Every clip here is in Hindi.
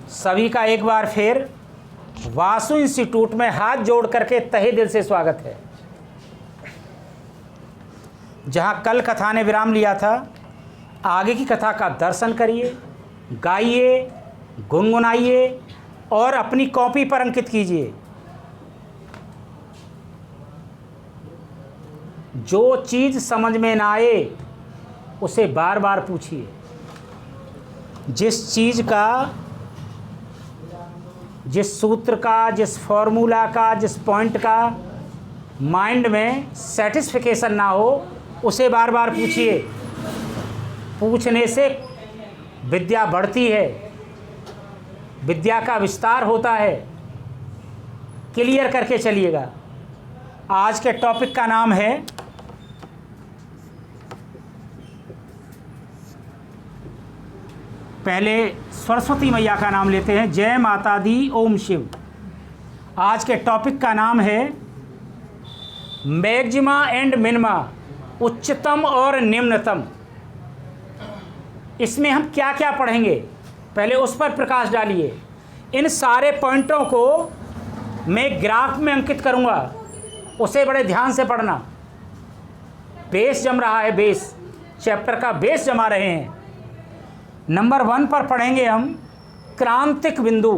सभी का एक बार फिर वासु इंस्टीट्यूट में हाथ जोड़ करके तहे दिल से स्वागत है। जहां कल कथा ने विराम लिया था, आगे की कथा का दर्शन करिए, गाइए, गुनगुनाइए और अपनी कॉपी पर अंकित कीजिए। जो चीज़ समझ में ना आए उसे बार बार पूछिए। जिस चीज़ का, जिस सूत्र का, जिस फॉर्मूला का, जिस पॉइंट का माइंड में सेटिस्फिकेशन ना हो उसे बार बार पूछिए। पूछने से विद्या बढ़ती है, विद्या का विस्तार होता है। क्लियर करके चलिएगा। आज के टॉपिक का नाम है पहले सरस्वती मैया का नाम लेते हैं। जय माता दी, ओम शिव। आज के टॉपिक का नाम है मैक्सिमा एंड मिनिमा, उच्चतम और निम्नतम। इसमें हम क्या क्या पढ़ेंगे, पहले उस पर प्रकाश डालिए। इन सारे पॉइंटों को मैं ग्राफ में अंकित करूंगा, उसे बड़े ध्यान से पढ़ना। बेस जम रहा है, बेस, चैप्टर का बेस जमा रहे हैं। नंबर 1 पर पढ़ेंगे हम क्रांतिक बिंदु,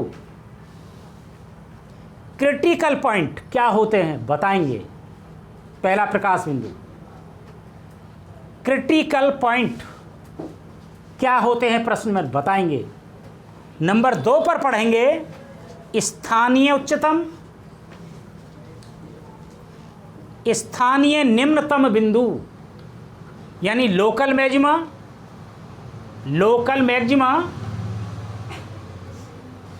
क्रिटिकल पॉइंट क्या होते हैं बताएंगे। पहला प्रकाश बिंदु, क्रिटिकल पॉइंट क्या होते हैं प्रश्न में बताएंगे। नंबर 2 पर पढ़ेंगे स्थानीय उच्चतम, स्थानीय निम्नतम बिंदु, यानी local maxima, local maxima,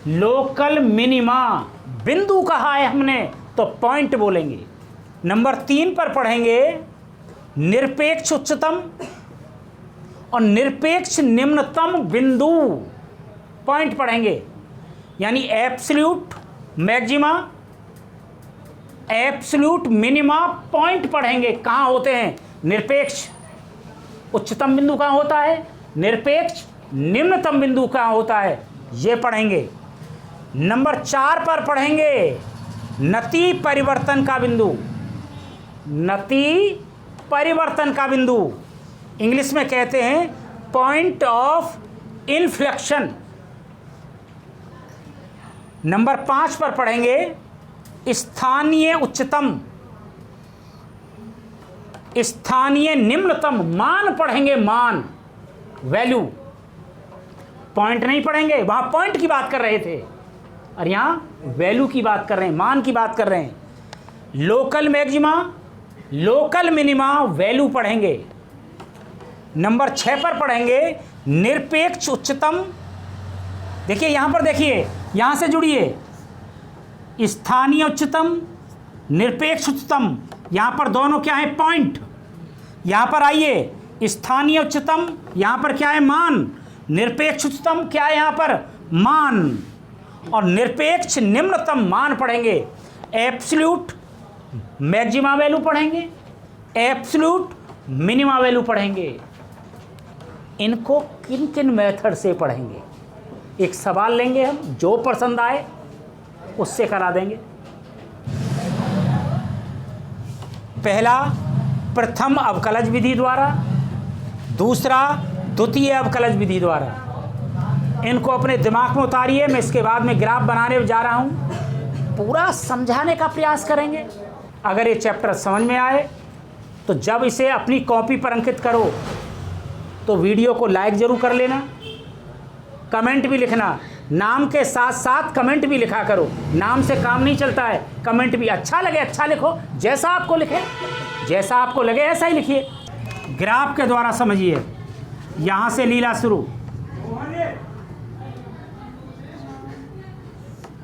local minima. बिंदु कहा है हमने तो पॉइंट बोलेंगे। नंबर 3 पर पढ़ेंगे निरपेक्ष उच्चतम और निरपेक्ष निम्नतम बिंदु, पॉइंट पढ़ेंगे। यानी absolute maxima, absolute minima, point पढ़ेंगे। कहाँ होते हैं? निरपेक्ष उच्चतम बिंदु कहाँ होता है, निरपेक्ष निम्नतम बिंदु कहाँ होता है, ये पढ़ेंगे। नंबर 4 पर पढ़ेंगे नति परिवर्तन का बिंदु, नति परिवर्तन का बिंदु, इंग्लिश में कहते हैं पॉइंट ऑफ इन्फ्लेक्शन। नंबर 5 पर पढ़ेंगे स्थानीय उच्चतम, स्थानीय निम्नतम, मान पढ़ेंगे, मान, वैल्यू। पॉइंट नहीं पढ़ेंगे, वहां पॉइंट की बात कर रहे थे और यहां वैल्यू की बात कर रहे हैं, मान की बात कर रहे हैं। Local maxima, local minima, value पढ़ेंगे। नंबर 6 पर पढ़ेंगे निरपेक्ष उच्चतम। देखिए यहां पर, देखिए यहां से जुड़िए, स्थानीय उच्चतम, निरपेक्ष उच्चतम, यहां पर दोनों क्या है, पॉइंट। यहां पर आइए, स्थानीय उच्चतम, यहां पर क्या है, मान। निरपेक्ष उच्चतम क्या है, यहां पर मान। और निरपेक्ष निम्नतम मान पढ़ेंगे। एब्सोल्यूट मैक्सिमा वैल्यू पढ़ेंगे, एब्सोल्यूट मिनिमा वैल्यू पढ़ेंगे। इनको किन किन मेथड से पढ़ेंगे, एक सवाल लेंगे हम, जो पसंद आए उससे करा देंगे। पहला प्रथम अवकलज विधि द्वारा, दूसरा द्वितीय अवकलज विधि द्वारा। इनको अपने दिमाग में उतारिए। मैं इसके बाद में ग्राफ बनाने जा रहा हूँ, पूरा समझाने का प्रयास करेंगे। अगर ये चैप्टर समझ में आए तो जब इसे अपनी कॉपी पर अंकित करो तो वीडियो को लाइक ज़रूर कर लेना, कमेंट भी लिखना, नाम के साथ साथ कमेंट भी लिखा करो। नाम से काम नहीं चलता है, कमेंट भी अच्छा लगे अच्छा लिखो, जैसा आपको लिखे, जैसा आपको लगे ऐसा ही लिखिए। ग्राफ के द्वारा समझिए। यहाँ से लीला शुरू,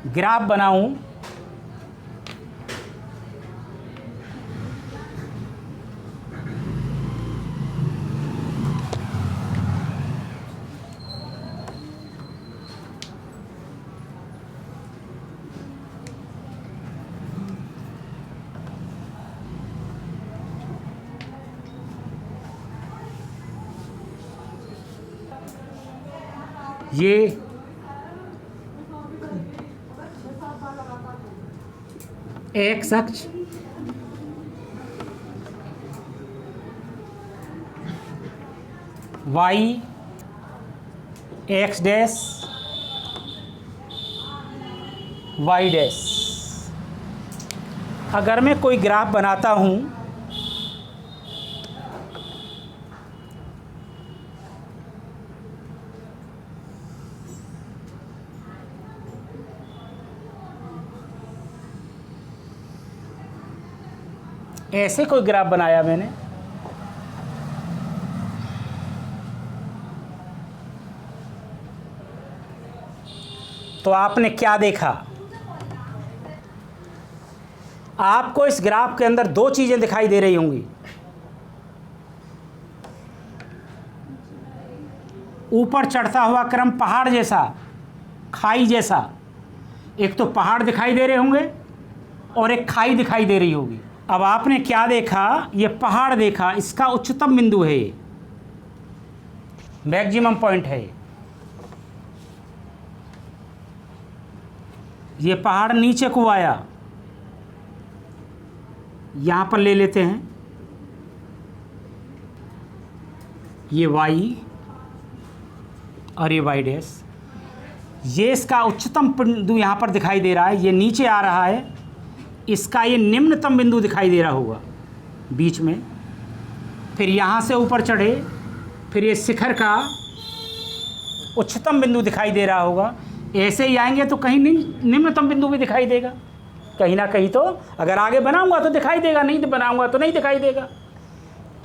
ग्राफ बनाऊं, ये एक्स अक्ष, y x dash y dash. अगर मैं कोई ग्राफ बनाता हूं ऐसे कोई ग्राफ बनाया मैंने, तो आपने क्या देखा? आपको इस ग्राफ के अंदर दो चीजें दिखाई दे रही होंगी। ऊपर चढ़ता हुआ क्रम पहाड़ जैसा, खाई जैसा। एक तो पहाड़ दिखाई दे रहे होंगे और एक खाई दिखाई दे रही होगी। अब आपने क्या देखा? ये पहाड़ देखा, इसका उच्चतम बिंदु है, ये मैक्सिमम पॉइंट है। ये पहाड़ नीचे को आया, यहां पर ले लेते हैं, ये वाई और ये वाई डैश। ये इसका उच्चतम बिंदु यहां पर दिखाई दे रहा है, ये नीचे आ रहा है, इसका ये निम्नतम बिंदु दिखाई दे रहा होगा बीच में। फिर यहाँ से ऊपर चढ़े, फिर ये शिखर का उच्चतम बिंदु दिखाई दे रहा होगा। ऐसे ही आएंगे तो कहीं निम्नतम बिंदु भी दिखाई देगा, कहीं ना कहीं तो। अगर आगे बनाऊंगा तो दिखाई देगा, नहीं तो बनाऊंगा तो नहीं दिखाई देगा।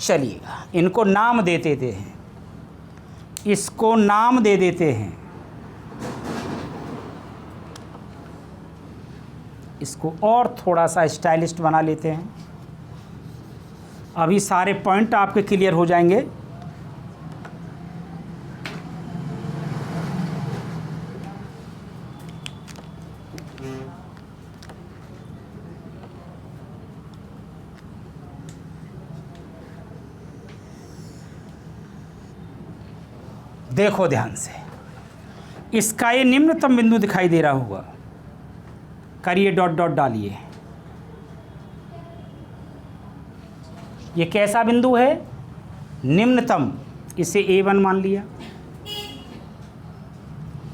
चलिएगा, इनको नाम दे देते हैं, इसको नाम दे देते हैं, इसको और थोड़ा सा स्टाइलिस्ट बना लेते हैं। अभी सारे पॉइंट आपके क्लियर हो जाएंगे। देखो ध्यान से, इसका ये निम्नतम बिंदु दिखाई दे रहा होगा, करिए डॉट डॉट डालिए। ये कैसा बिंदु है? निम्नतम, इसे A1 मान लिया।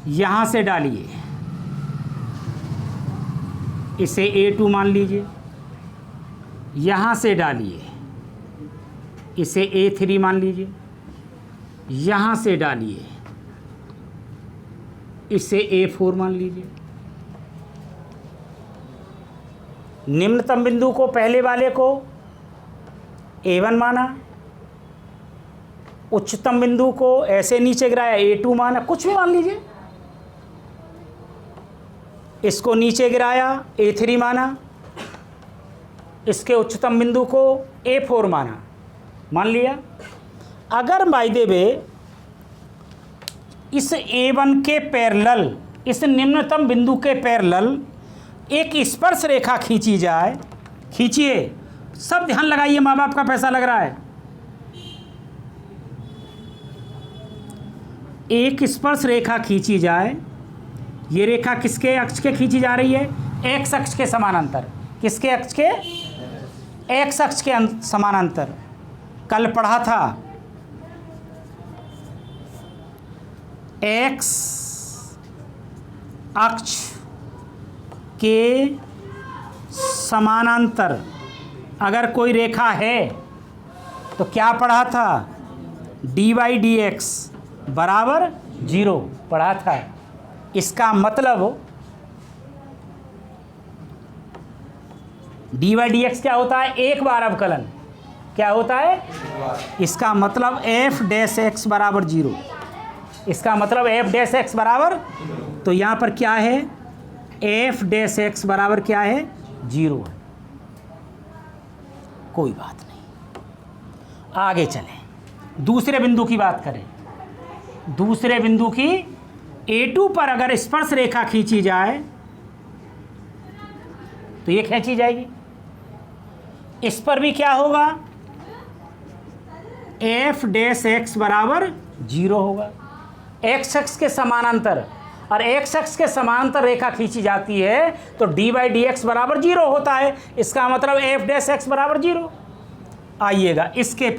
यहां से डालिए, इसे A2 मान लीजिए। यहां से डालिए, इसे A3 मान लीजिए। यहां से डालिए, इसे A4 मान लीजिए। निम्नतम बिंदु को, पहले वाले को A1 माना, उच्चतम बिंदु को ऐसे नीचे गिराया, A2 माना, कुछ भी मान लीजिए। इसको नीचे गिराया, A3 माना, इसके उच्चतम बिंदु को A4 माना, मान लिया। अगर बाय द वे इस A1 के पैरेलल, इस निम्नतम बिंदु के पैरेलल एक स्पर्श रेखा खींची जाए, खींचिए, सब ध्यान लगाइए, माँ बाप का पैसा लग रहा है। एक स्पर्श रेखा खींची जाए, ये रेखा किसके अक्ष के खींची जा रही है? एक्स अक्ष के समानांतर। किसके अक्ष के? एक्स अक्ष के समानांतर। कल पढ़ा था, एक्स अक्ष के समानांतर अगर कोई रेखा है तो क्या पढ़ा था? dy/dx बराबर 0 पढ़ा था। इसका मतलब dy/dx क्या होता है? एक बार अवकलन। क्या होता है? इसका मतलब f' बराबर 0। इसका मतलब f' बराबर, तो यहाँ पर क्या है? f' बराबर क्या है? 0 है। कोई बात नहीं, आगे चलें। दूसरे बिंदु की बात करें। दूसरे बिंदु की A2 पर अगर स्पर्श रेखा खींची जाए तो ये खींची जाएगी। इस पर भी क्या होगा? f' बराबर 0 होगा। x अक्ष के समानांतर और एक्स एक्स के समांतर रेखा खींची जाती है तो डी बाई डी एक्स बराबर 0 होता है। इसका मतलब एफ डैश एक्स बराबर 0। आइएगा इसके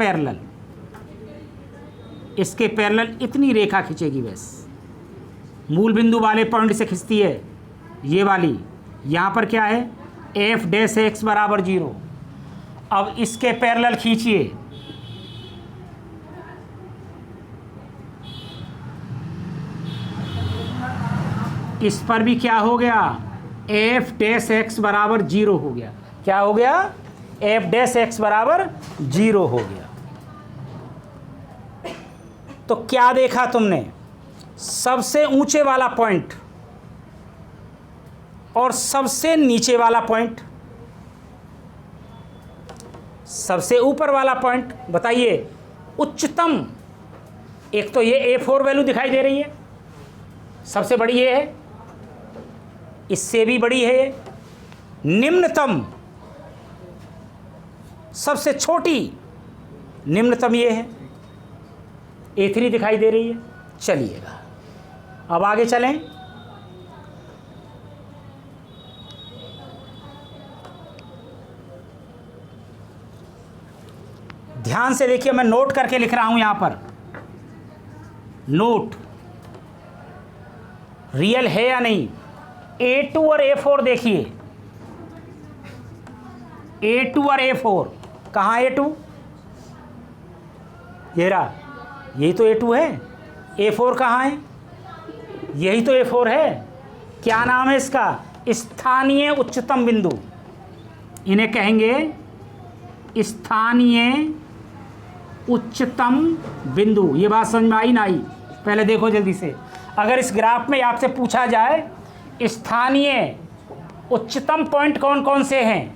पैरेलल इतनी रेखा खींचेगी, बस मूल बिंदु वाले पॉइंट से खींचती है ये वाली। यहाँ पर क्या है, एफ डैश एक्स बराबर 0। अब इसके पैरेलल खींचिए, इस पर भी क्या हो गया, एफ डैश एक्स बराबर 0 हो गया। क्या हो गया, एफ डैश एक्स बराबर 0 हो गया। तो क्या देखा तुमने, सबसे ऊंचे वाला पॉइंट और सबसे नीचे वाला पॉइंट, सबसे ऊपर वाला पॉइंट बताइए उच्चतम। एक तो ये A4 वैल्यू दिखाई दे रही है, सबसे बड़ी ये है, इससे भी बड़ी है ये। निम्नतम, सबसे छोटी निम्नतम ये है, A3 दिखाई दे रही है। चलिएगा अब आगे चलें। ध्यान से देखिए, मैं नोट करके लिख रहा हूं यहां पर, नोट रियल है या नहीं। A2 और A4 देखिए, A2 और A4, कहाँ A2, ये रहा, यही तो A2 है। A4 कहाँ है, यही तो A4 है। क्या नाम है इसका, स्थानीय उच्चतम बिंदु। इन्हें कहेंगे स्थानीय उच्चतम बिंदु। ये बात समझ में आई ना आई, पहले देखो जल्दी से। अगर इस ग्राफ में आपसे पूछा जाए स्थानीय उच्चतम पॉइंट कौन कौन से हैं,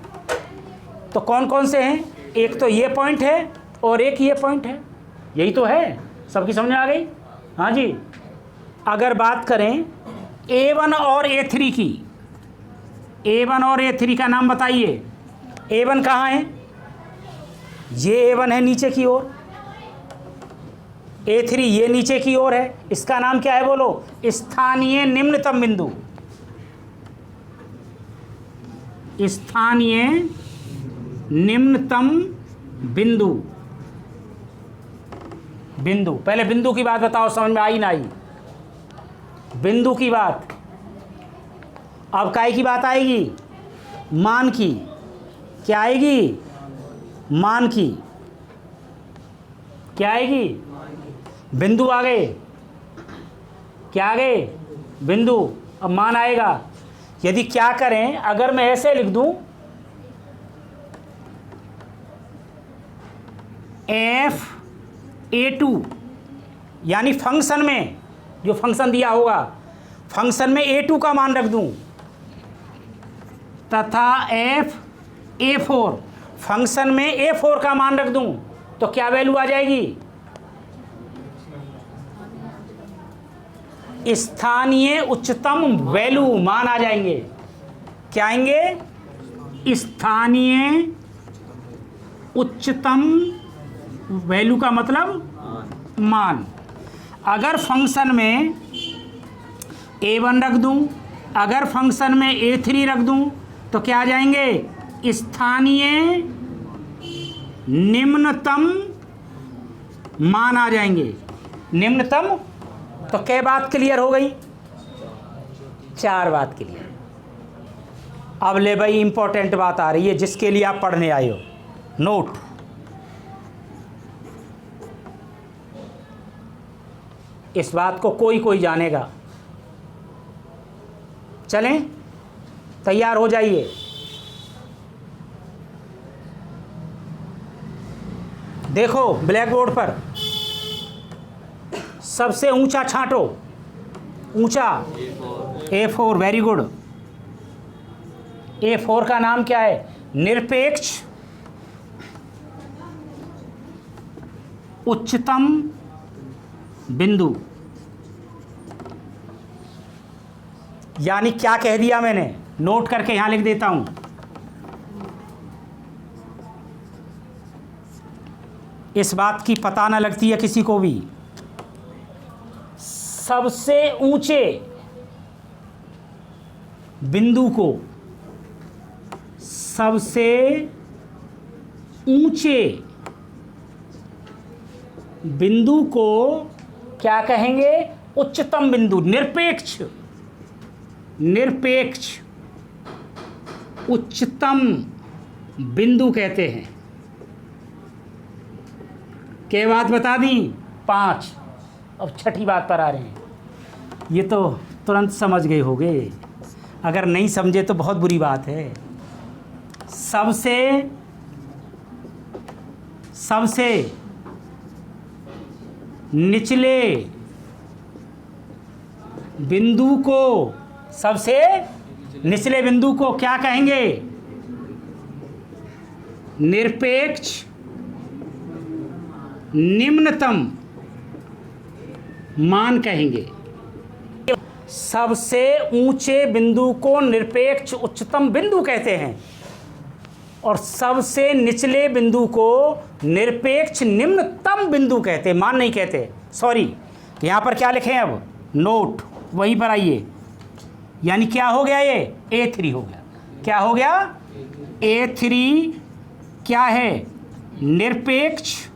तो कौन कौन से हैं, एक तो ये पॉइंट है और एक ये पॉइंट है, यही तो है। सबकी समझ में आ गई, हाँ जी। अगर बात करें A1 और A3 की, A1 और A3 का नाम बताइए। A1 कहाँ है, ये A1 है नीचे की ओर, A3 ये नीचे की ओर है। इसका नाम क्या है बोलो, स्थानीय निम्नतम बिंदु। स्थानीय निम्नतम बिंदु। बिंदु, पहले बिंदु की बात बताओ, समझ में आई ना आई, बिंदु की बात। अब काय की बात आएगी, मान की। क्या आएगी, मान की। क्या आएगी, बिंदु आ गए, क्या आ गए, बिंदु। अब मान आएगा। यदि क्या करें, अगर मैं ऐसे लिख दूं, FA2, यानी फंक्शन में जो फंक्शन दिया होगा, फंक्शन में A2 का मान रख दूं, तथा FA4 फंक्शन में A4 का मान रख दूं, तो क्या वैल्यू आ जाएगी, स्थानीय उच्चतम वैल्यू, मान आ जाएंगे। क्या आएंगे, स्थानीय उच्चतम वैल्यू का मतलब मान। अगर फंक्शन में A1 रख दूं, अगर फंक्शन में A3 रख दूं, तो क्या आ जाएंगे, स्थानीय निम्नतम मान आ जाएंगे। निम्नतम, तो क्या बात क्लियर हो गई, 4 बात क्लियर। अब ले भाई इंपॉर्टेंट बात आ रही है जिसके लिए आप पढ़ने आए हो, नोट। इस बात को कोई कोई जानेगा। चलें, तैयार हो जाइए। देखो ब्लैक बोर्ड पर सबसे ऊंचा छांटो, ऊंचा A4, वेरी गुड। A4 का नाम क्या है, निरपेक्ष उच्चतम बिंदु। यानी क्या कह दिया मैंने, नोट करके यहां लिख देता हूं, इस बात की पता ना लगती है किसी को भी। सबसे ऊंचे बिंदु को सबसे ऊंचे बिंदु को क्या कहेंगे? उच्चतम बिंदु, निरपेक्ष उच्चतम बिंदु कहते हैं। क्या बात बता दी? 5। अब छठी बात पर आ रहे हैं। ये तो तुरंत समझ गए होगे, अगर नहीं समझे तो बहुत बुरी बात है। सबसे निचले बिंदु को, सबसे निचले बिंदु को क्या कहेंगे? निरपेक्ष निम्नतम मान कहेंगे। सबसे ऊंचे बिंदु को निरपेक्ष उच्चतम बिंदु कहते हैं और सबसे निचले बिंदु को निरपेक्ष निम्नतम बिंदु कहते हैं, मान नहीं कहते। सॉरी, यहाँ पर क्या लिखें? अब नोट वहीं पर आइए। यानी क्या हो गया? ये A3 हो गया। क्या हो गया? A3 क्या है? निरपेक्ष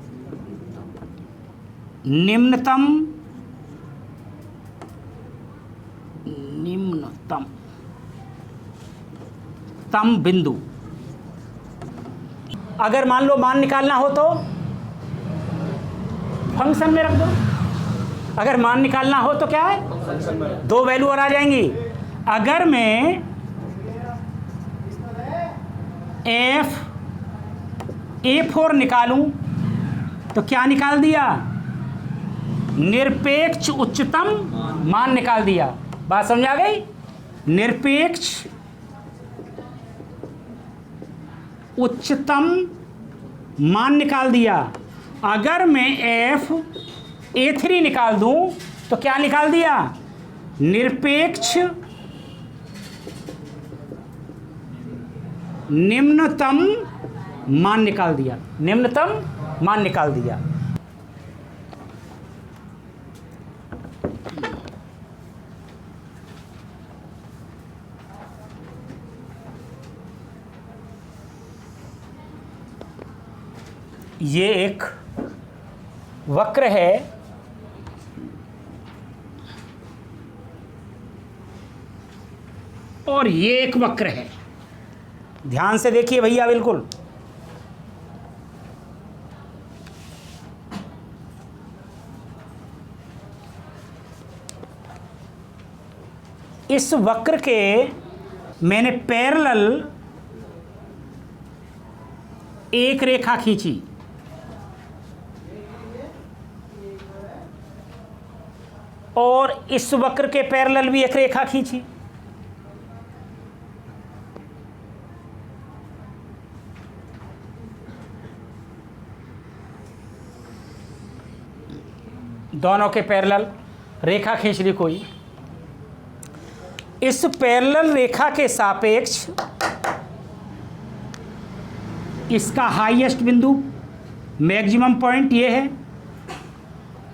निम्नतम बिंदु। अगर मान लो मान निकालना हो तो फंक्शन में रख दो। अगर मान निकालना हो तो क्या है? 2 वैल्यू और आ जाएंगी। अगर मैं A4 निकालूं तो क्या निकाल दिया? निरपेक्ष उच्चतम मान निकाल दिया। बात समझ आ गई? निरपेक्ष उच्चतम मान निकाल दिया। अगर मैं A3 निकाल दूं तो क्या निकाल दिया? निरपेक्ष निम्नतम मान निकाल दिया। निम्नतम मान निकाल दिया। ये एक वक्र है और ये एक वक्र है। ध्यान से देखिए भैया, बिल्कुल इस वक्र के मैंने पैरेलल एक रेखा खींची और इस वक्र के पैरेलल भी एक रेखा खींची। दोनों के पैरेलल रेखा खींच ली कोई। इस पैरेलल रेखा के सापेक्ष इसका हाईएस्ट बिंदु, मैक्सिमम पॉइंट ये है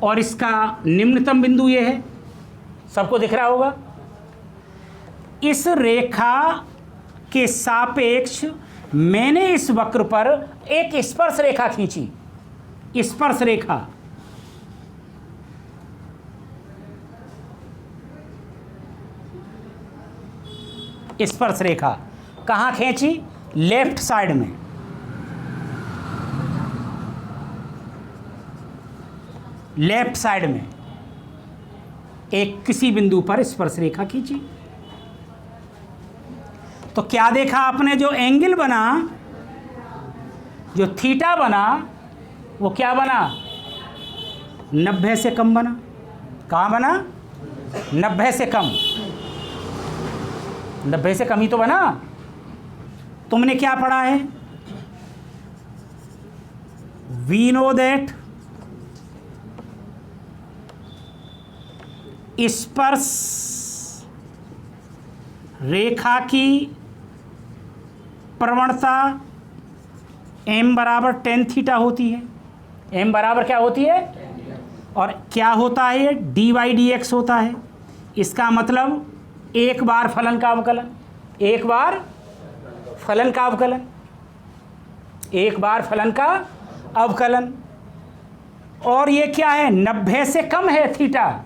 और इसका निम्नतम बिंदु ये है। सबको दिख रहा होगा। इस रेखा के सापेक्ष मैंने इस वक्र पर एक स्पर्श रेखा खींची। स्पर्श रेखा स्पर्श रेखा कहाँ खींची? लेफ्ट साइड में। लेफ्ट साइड में एक किसी बिंदु पर स्पर्श रेखा खींची तो क्या देखा आपने? जो एंगल बना, जो थीटा बना, वो क्या बना? 90 से कम बना। कहाँ बना? 90 से कम। 90 से कम ही तो बना। तुमने क्या पढ़ा है? वी नो दैट स्पर्श रेखा की प्रवणता m बराबर tan थीटा होती है। m बराबर क्या होती है? और क्या होता है? ये dy dx होता है। इसका मतलब एक बार फलन का अवकलन। एक बार फलन का अवकलन, एक बार फलन का अवकलन। और ये क्या है, 90 से कम है थीटा,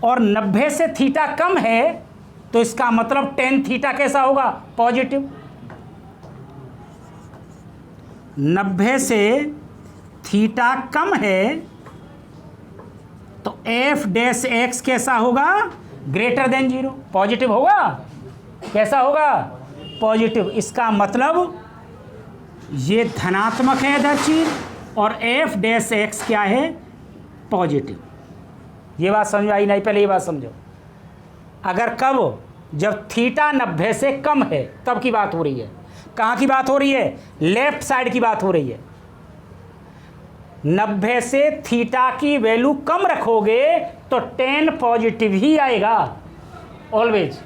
और 90 से थीटा कम है तो इसका मतलब tan थीटा कैसा होगा, पॉजिटिव। 90 से थीटा कम है तो एफ डैश एक्स कैसा होगा, ग्रेटर देन 0, पॉजिटिव होगा। कैसा होगा, पॉजिटिव। इसका मतलब ये धनात्मक है इधर चीज, और एफ डैश एक्स क्या है, पॉजिटिव। ये बात समझ आई नहीं, पहले ये बात समझो। अगर कब, जब थीटा 90 से कम है तब की बात हो रही है। कहाँ की बात हो रही है, लेफ्ट साइड की बात हो रही है। 90 से थीटा की वैल्यू कम रखोगे तो tan पॉजिटिव ही आएगा ऑलवेज।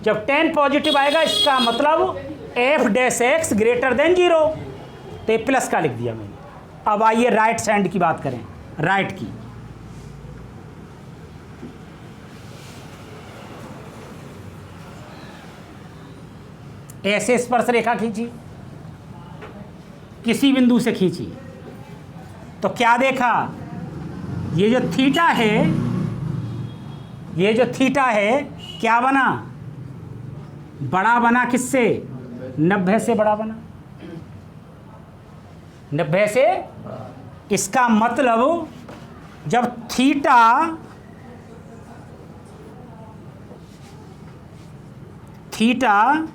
जब tan पॉजिटिव आएगा इसका मतलब F dash x greater than 0, तो ये प्लस का लिख दिया मैंने। अब आइए राइट हैंड की बात करें, राइट की। ऐसे स्पर्श रेखा खींची, किसी बिंदु से खींची, तो क्या देखा, ये जो थीटा है, ये जो थीटा है क्या बना, बड़ा बना। किससे, 90 से बड़ा बना, 90 से। इसका मतलब जब थीटा थीटा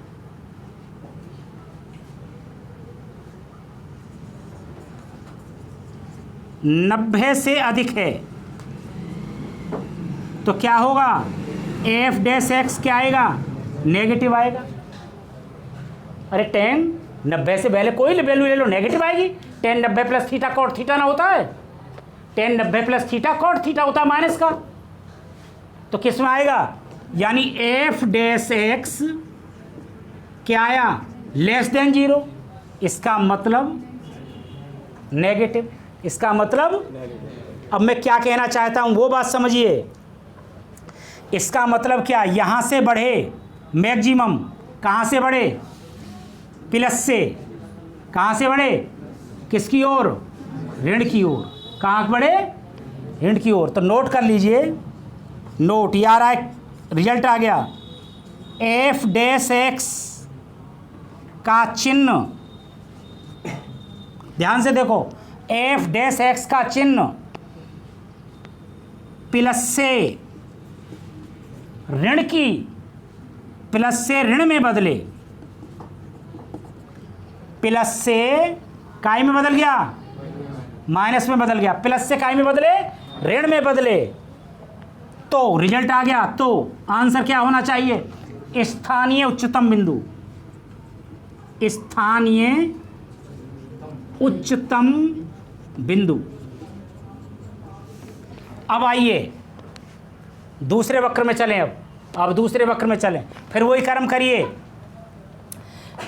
90 से अधिक है तो क्या होगा, एफ डैश एक्स क्या आएगा, नेगेटिव आएगा। अरे tan 90 से पहले कोई वैल्यू ले लो, नेगेटिव आएगी। tan 90 plus theta cot theta ना होता है, tan 90 plus theta cot theta होता है माइनस का, तो किस में आएगा, यानी एफ डैश एक्स क्या आया, लेस देन 0। इसका मतलब नेगेटिव। इसका मतलब, अब मैं क्या कहना चाहता हूं वो बात समझिए। इसका मतलब क्या, यहां से बढ़े मैक्सिमम, कहां से बढ़े, प्लस से। कहां से बढ़े, किसकी ओर, ऋण की ओर। कहां बढ़े, ऋण की ओर। तो नोट कर लीजिए, नोट, ये आ रहा है, रिजल्ट आ गया। एफ डैश एक्स का चिन्ह, ध्यान से देखो, एफ डैश एक्स का चिन्ह प्लस से ऋण की, प्लस से ऋण में बदले, प्लस से काय में बदल गया, माइनस में बदल गया, प्लस से काय में बदले, ऋण में बदले, तो रिजल्ट आ गया। तो आंसर क्या होना चाहिए, स्थानीय उच्चतम बिंदु, स्थानीय उच्चतम बिंदु। अब आइए दूसरे वक्र में चलें। अब दूसरे वक्र में चलें, फिर वही कर्म करिए।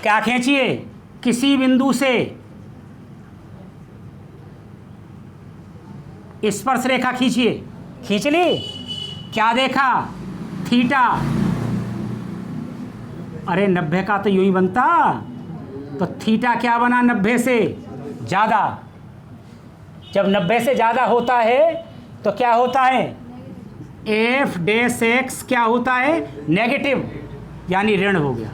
क्या खींचिए, किसी बिंदु से स्पर्श रेखा खींचिए, खींच ली, क्या देखा, थीटा। अरे 90 का तो यूं ही बनता, तो थीटा क्या बना, 90 से ज़्यादा। जब 90 से ज़्यादा होता है तो क्या होता है, एफ डैश एक्स क्या होता है, नेगेटिव, यानी ऋण हो गया।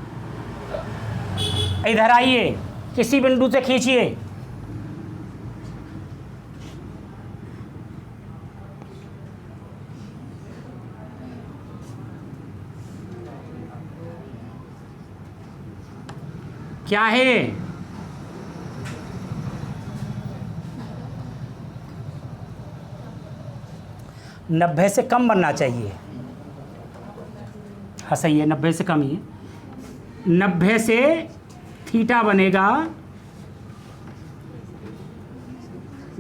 इधर आइए, किसी बिंदु से खींचिए, क्या है, नब्बे से कम बनना चाहिए। हाँ सही है, 90 से कम ही। 90 से थीटा बनेगा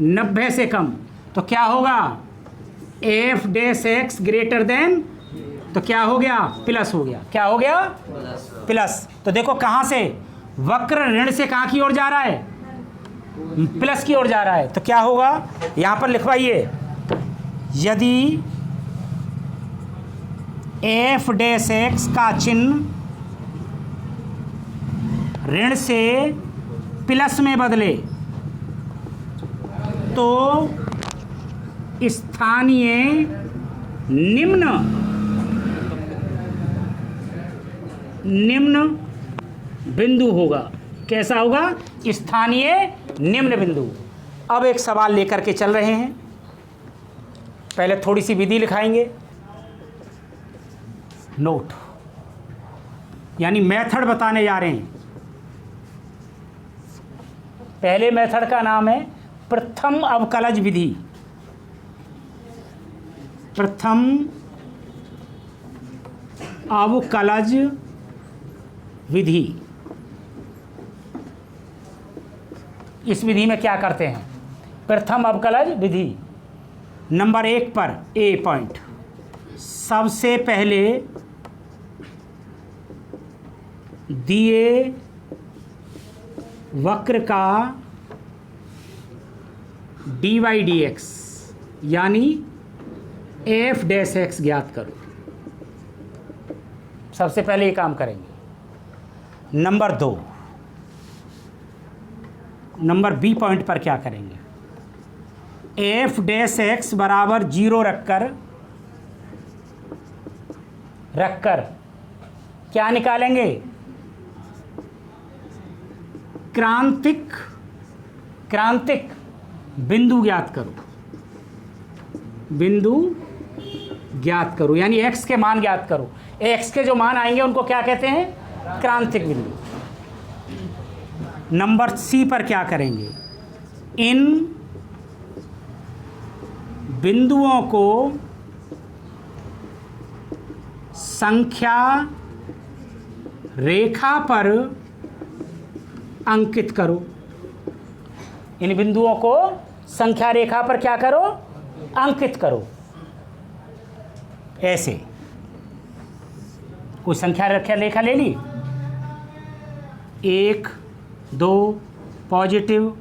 90 से कम, तो क्या होगा, F dash x greater than, तो क्या हो गया, प्लस हो गया। क्या हो गया, प्लस। तो देखो कहाँ से, वक्र ऋण से कहाँ की ओर जा रहा है, प्लस की ओर जा रहा है। तो क्या होगा, यहाँ पर लिखवाइए, यदि एफ डैश एक्स का चिन्ह ऋण से प्लस में बदले तो स्थानीय निम्न बिंदु होगा। कैसा होगा? स्थानीय निम्न बिंदु। अब एक सवाल लेकर के चल रहे हैं। पहले थोड़ी सी विधि लिखाएंगे, नोट, यानी मेथड बताने जा रहे हैं। पहले मेथड का नाम है प्रथम अवकलज विधि। प्रथम अवकलज विधि। इस विधि में क्या करते हैं? प्रथम अवकलज विधि नंबर 1 पर ए पॉइंट, सबसे पहले दिए वक्र का dy dx यानी f डैश x ज्ञात करो। सबसे पहले ये काम करेंगे। नंबर 2, नंबर बी पॉइंट पर क्या करेंगे? f डैश x बराबर 0 रखकर क्या निकालेंगे? क्रांतिक बिंदु ज्ञात करो। बिंदु ज्ञात करो यानी x के मान ज्ञात करो। x के जो मान आएंगे उनको क्या कहते हैं? क्रांतिक बिंदु। नंबर सी पर क्या करेंगे? इन बिंदुओं को संख्या रेखा पर अंकित करो। इन बिंदुओं को संख्या रेखा पर क्या करो? अंकित करो। ऐसे कोई संख्या रेखा ले ली, 1 2 पॉजिटिव,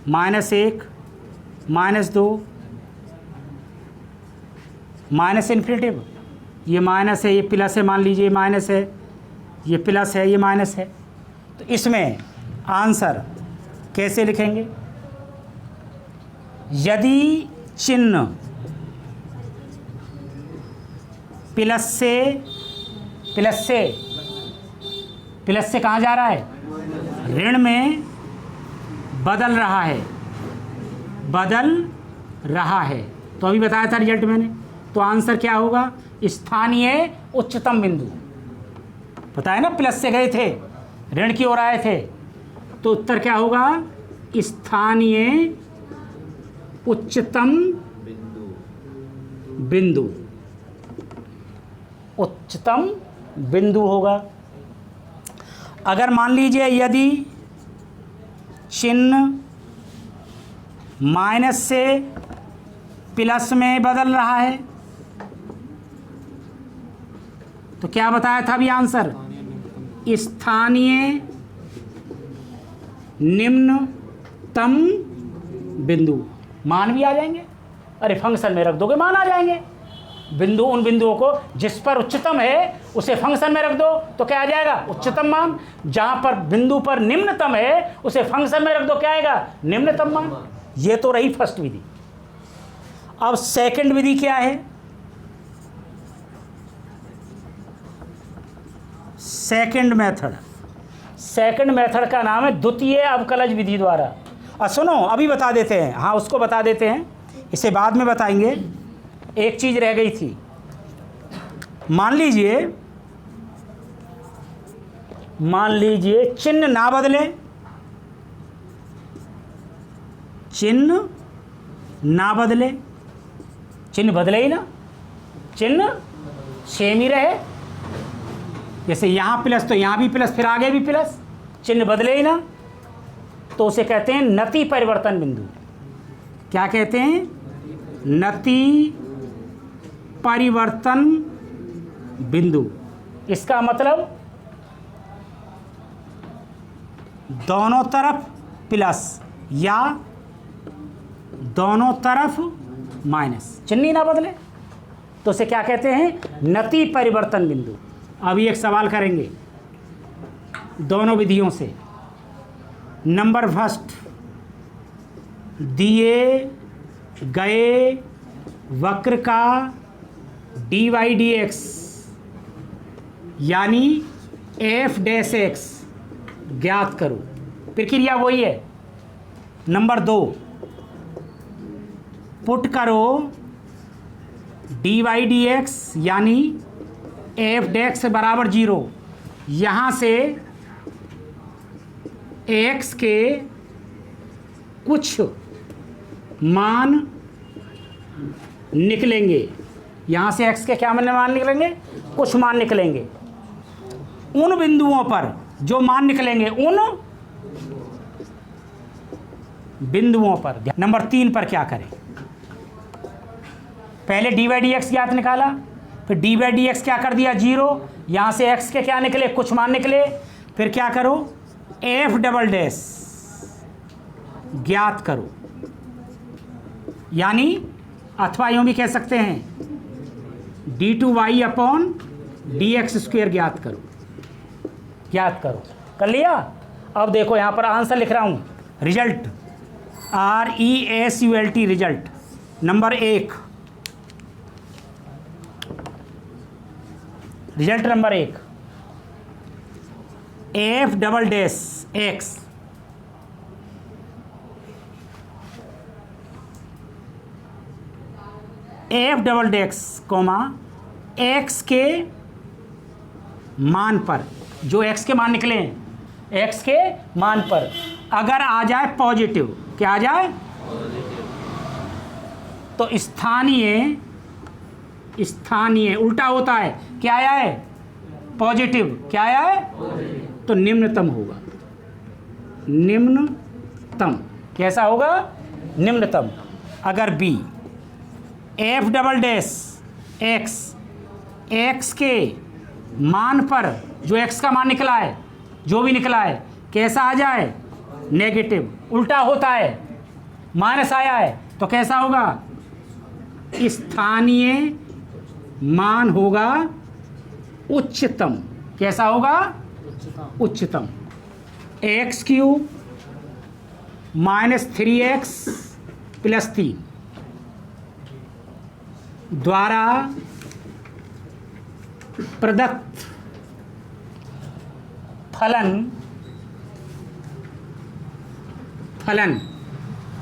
-1 -2 माइनस इन्फिनिटिव। ये माइनस है, ये प्लस है, मान लीजिए माइनस है, ये प्लस है, ये माइनस है। तो इसमें आंसर कैसे लिखेंगे? यदि चिन्ह प्लस से कहाँ जा रहा है? ऋण में बदल रहा है। तो अभी बताया था रिजल्ट मैंने। तो आंसर क्या होगा? स्थानीय उच्चतम बिंदु। पता है ना, प्लस से गए थे, ऋण की ओर आए थे, तो उत्तर क्या होगा? स्थानीय उच्चतम बिंदु। उच्चतम बिंदु होगा। अगर मान लीजिए यदि चिन्ह माइनस से प्लस में बदल रहा है तो क्या बताया था अभी आंसर? स्थानीय निम्नतम बिंदु। मान भी आ जाएंगे, अरे फंक्शन में रख दोगे मान आ जाएंगे। बिंदु, उन बिंदुओं को जिस पर उच्चतम है उसे फंक्शन में रख दो तो क्या आ जाएगा? उच्चतम मान। जहां पर बिंदु पर निम्नतम है उसे फंक्शन में रख दो, क्या आएगा? निम्नतम मान। ये तो रही फर्स्ट विधि। अब सेकंड विधि क्या है? सेकंड मेथड का नाम है द्वितीय अवकलज विधि द्वारा। सुनो, अभी बता देते हैं। हाँ, उसको बता देते हैं, इसे बाद में बताएंगे। एक चीज रह गई थी। मान लीजिए चिन्ह ना बदले, चिन्ह बदले ही ना, चिन्ह सेम ही रहे। जैसे यहाँ प्लस तो यहाँ भी प्लस, फिर आगे भी प्लस, चिन्ह बदले ही ना, तो उसे कहते हैं नति परिवर्तन बिंदु। क्या कहते हैं? नति परिवर्तन बिंदु। इसका मतलब दोनों तरफ प्लस या दोनों तरफ माइनस, चिन्ह ना बदले, तो उसे क्या कहते हैं? नति परिवर्तन बिंदु। अभी एक सवाल करेंगे। दोनों विधियों से। नंबर फर्स्ट, दिए गए वक्र का dy dx यानी f डैश x ज्ञात करो। प्रक्रिया वही है। नंबर 2, पुट करो dy dx यानी f डैश बराबर 0। यहाँ से x के कुछ मान निकलेंगे। यहाँ से x के क्या मान निकलेंगे? कुछ मान निकलेंगे। उन बिंदुओं पर जो मान निकलेंगे, उन बिंदुओं पर। नंबर 3 पर क्या करें? पहले dy dx ज्ञात निकाला, फिर dy dx क्या कर दिया? 0। यहाँ से x के क्या निकले? कुछ मान निकले। फिर क्या करो? f डबल डैश ज्ञात करो, यानी अथवा यूँ भी कह सकते हैं d2y अपॉन dx स्क्वायर ज्ञात करो। ज्ञात करो, कर लिया। अब देखो यहाँ पर आंसर लिख रहा हूँ, result RESULT result. Number 1, result number 1, f double dash x f double dash comma x के मान पर, जो x के मान निकले हैं, x के मान पर अगर आ जाए पॉजिटिव, क्या आ जाए? तो स्थानीय उल्टा होता है, क्या आया है? पॉजिटिव। क्या आया है? तो निम्नतम होगा। निम्नतम कैसा होगा? निम्नतम। अगर b f double dash x के मान पर, जो x का मान निकला है, जो भी निकला है, कैसा आ जाए? नेगेटिव। उल्टा होता है, माइनस आया है, तो कैसा होगा? स्थानीय मान होगा उच्चतम। कैसा होगा? उच्चतम। x³ माइनस 3x प्लस 3 द्वारा प्रदत्त फलन,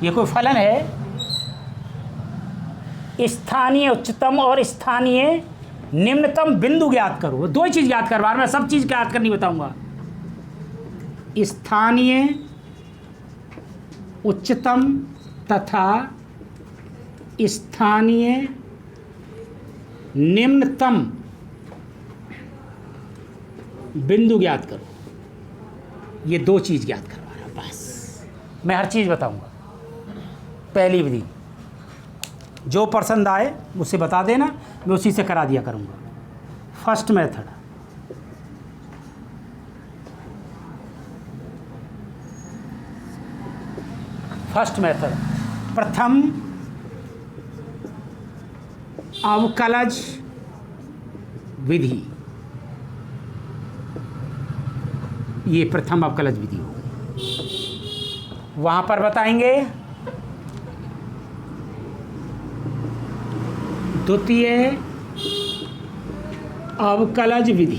ये कोई फलन है। स्थानीय उच्चतम और स्थानीय निम्नतम बिंदु ज्ञात करो। दो ही चीज़ ज्ञात कर, बार मैं सब चीज़ ज्ञात करनी बताऊंगा। स्थानीय उच्चतम तथा स्थानीय निम्नतम बिंदु ज्ञात करो। ये दो चीज़ ज्ञात करवा रहा, बस मैं हर चीज़ बताऊंगा। पहली विधि जो पसंद आए मुझसे बता देना, मैं उसी से करा दिया करूंगा। फर्स्ट मेथड, प्रथम अवकलज विधि। ये प्रथम अवकलज विधि हो, वहाँ पर बताएंगे। द्वितीय अवकलज विधि,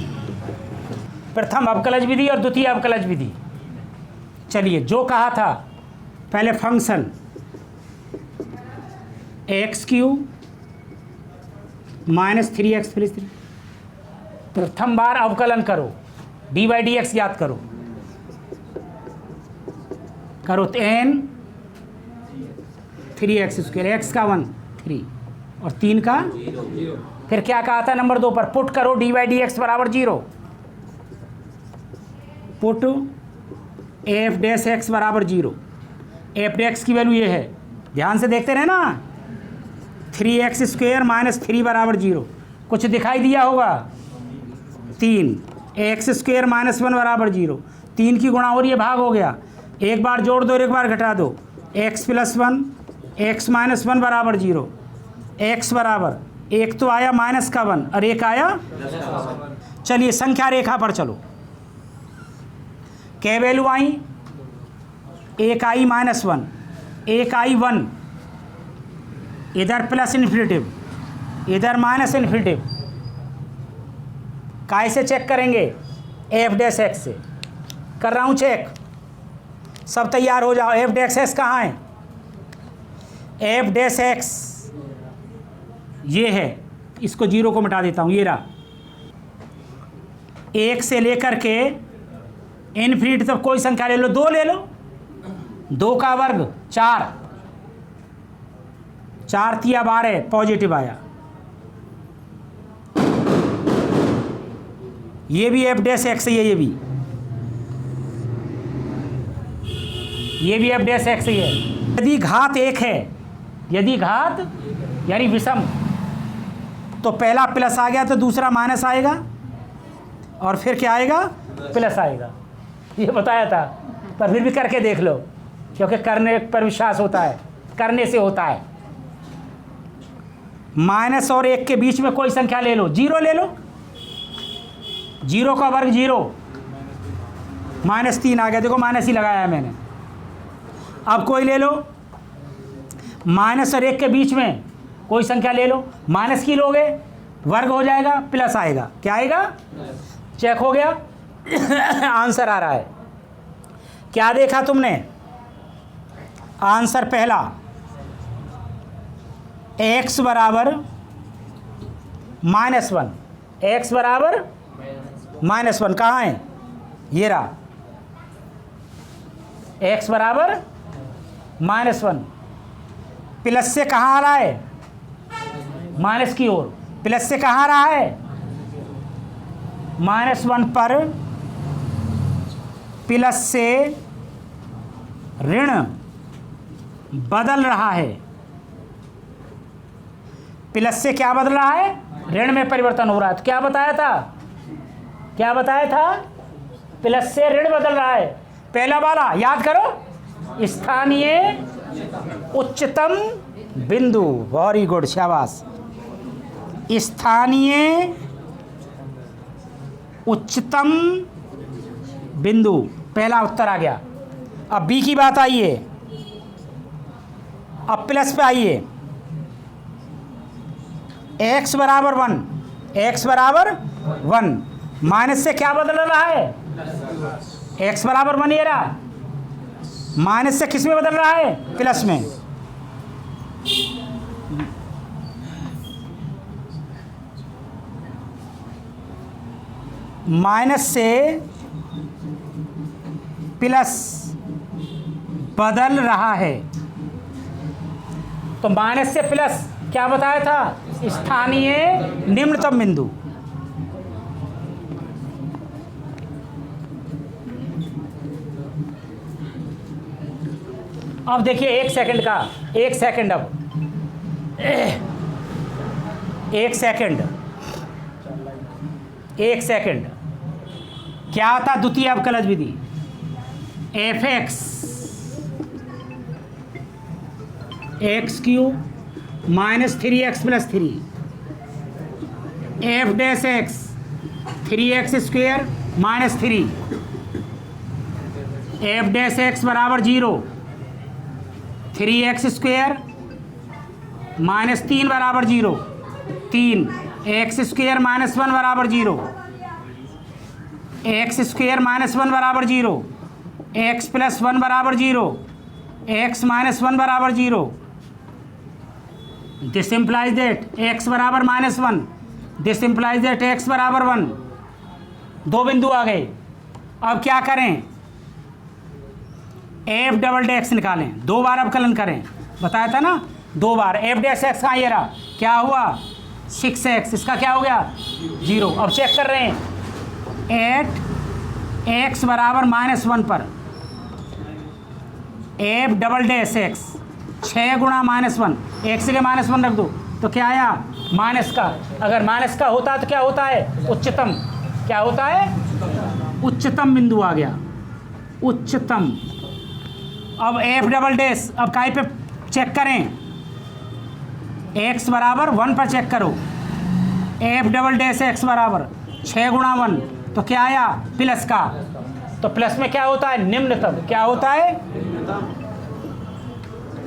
प्रथम अवकलज विधि और द्वितीय अवकलज विधि। चलिए, जो कहा था पहले function x³ minus 3x plus 3, प्रथम बार अवकलन करो, dy dx ज्ञात करो तो n 3x स्क्वायर, x का 1 3 और 3 का 0। फिर क्या कहा था नंबर 2 पर? पुट करो dy dx बराबर 0। पुट f डैश x बराबर 0। f डैश की वैल्यू ये है, ध्यान से देखते रहे ना। 3x स्क्वायर माइनस 3 बराबर 0। कुछ दिखाई दिया होगा? 3 x स्क्वायर माइनस 1 बराबर 0। 3 की गुणा हो रही है, भाग हो गया। एक बार जोड़ दो और एक बार घटा दो। x प्लस 1 x माइनस 1 बराबर 0। x बराबर, एक तो आया माइनस का 1 और एक आया। चलिए संख्या रेखा पर चलो। क्या वैल्यू आई? एक आई -1, एक आई 1, इधर प्लस इन्फिनिटिव, इधर माइनस इन्फिनिटिव। कैसे चेक करेंगे? एफ डैश एक्स से कर रहा हूँ चेक। सब तैयार हो जाओ। एफ डैश एक्स कहाँ है? एफ डैश एक्स ये है, इसको 0 को मिटा देता हूँ, ये रहा। 1 से लेकर के इन्फिनिटी तक कोई संख्या ले लो, 2 ले लो, 2 का वर्ग 4, 4 तिया 12 पॉजिटिव आया। ये भी एफ डैश एक्स ही है, ये भी एफ डैश एक्स ही है। यदि घात 1 है, यदि घात यानी विषम, तो पहला प्लस आ गया तो दूसरा माइनस आएगा और फिर क्या आएगा? प्लस आएगा। ये बताया था, पर फिर भी करके देख लो, क्योंकि करने पर विश्वास होता है, करने से होता है। माइनस और 1 के बीच में कोई संख्या ले लो, 0 ले लो, 0 का वर्ग 0, -3 आ गया। देखो माइनस ही लगाया है मैंने। अब कोई ले लो, माइनस और 1 के बीच में कोई संख्या ले लो, माइनस की लोगे, वर्ग हो जाएगा, प्लस आएगा। क्या आएगा? चेक हो गया। आंसर आ रहा है। क्या देखा तुमने? आंसर पहला, x बराबर -1, x बराबर -1 कहाँ है? ये रहा, x बराबर -1। प्लस से कहाँ आ रहा है? माइनस की ओर। प्लस से कहाँ आ रहा है? -1 पर प्लस से ऋण बदल रहा है। प्लस से क्या बदल रहा है? ऋण में परिवर्तन हो रहा है। तो क्या बताया था? क्या बताया था? प्लस से ऋण बदल रहा है। पहला वाला याद करो, स्थानीय उच्चतम बिंदु। वेरी गुड, शाबाश। स्थानीय उच्चतम बिंदु, पहला उत्तर आ गया। अब बी की बात आइए, अब प्लस पे आइए। x बराबर 1, x बराबर 1, माइनस से क्या बदल रहा है? x बराबर 1 ये रहा, माइनस से किस में बदल रहा है? प्लस में। माइनस से प्लस बदल रहा है, तो माइनस से प्लस क्या बताया था? स्थानीय निम्नतम बिंदु। अब देखिए 1 सेकंड का, 1 सेकंड, अब 1 सेकंड, 1 सेकंड क्या आता? द्वितीय अवकलज विधि। F x (x³ -3x + 3) f dash x 3x² -3, f dash x बराबर 0, 3x² -3 बराबर 0, 3 x² -1 बराबर 0, x² -1 बराबर 0, x + 1 बराबर 0, x -1 बराबर 0। दिस इम्प्लाइज दैट x बराबर -1, दिस इम्प्लाइज दैट x बराबर 1। 2 बिंदु आ गए। अब क्या करें? एफ डबल डैश निकालें, 2 बार अवकलन करें। बताया था ना 2 बार। एफ डैश एक्स का ये रहा, क्या हुआ? 6x, इसका क्या हो गया? 0। अब चेक कर रहे हैं, एट x बराबर -1 पर एफ डबल डैश एक्स 6 गुणा -1, x के -1 रख दो तो क्या आया? माइनस का। अगर माइनस का होता तो क्या होता है? उच्चतम। क्या होता है? उच्चतम बिंदु आ गया, उच्चतम। अब एफ डबल डैश, अब काय पे चेक करें? x बराबर 1 पर चेक करो। एफ डबल डैश एक्स बराबर 6 गुणा 1 तो क्या आया? प्लस का। तो प्लस में क्या होता है? निम्नतम। क्या होता है?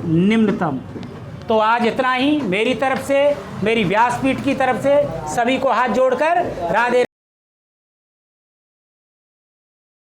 निम्नतम। तो आज इतना ही मेरी तरफ से, मेरी व्यासपीठ की तरफ से सभी को हाथ जोड़कर राधे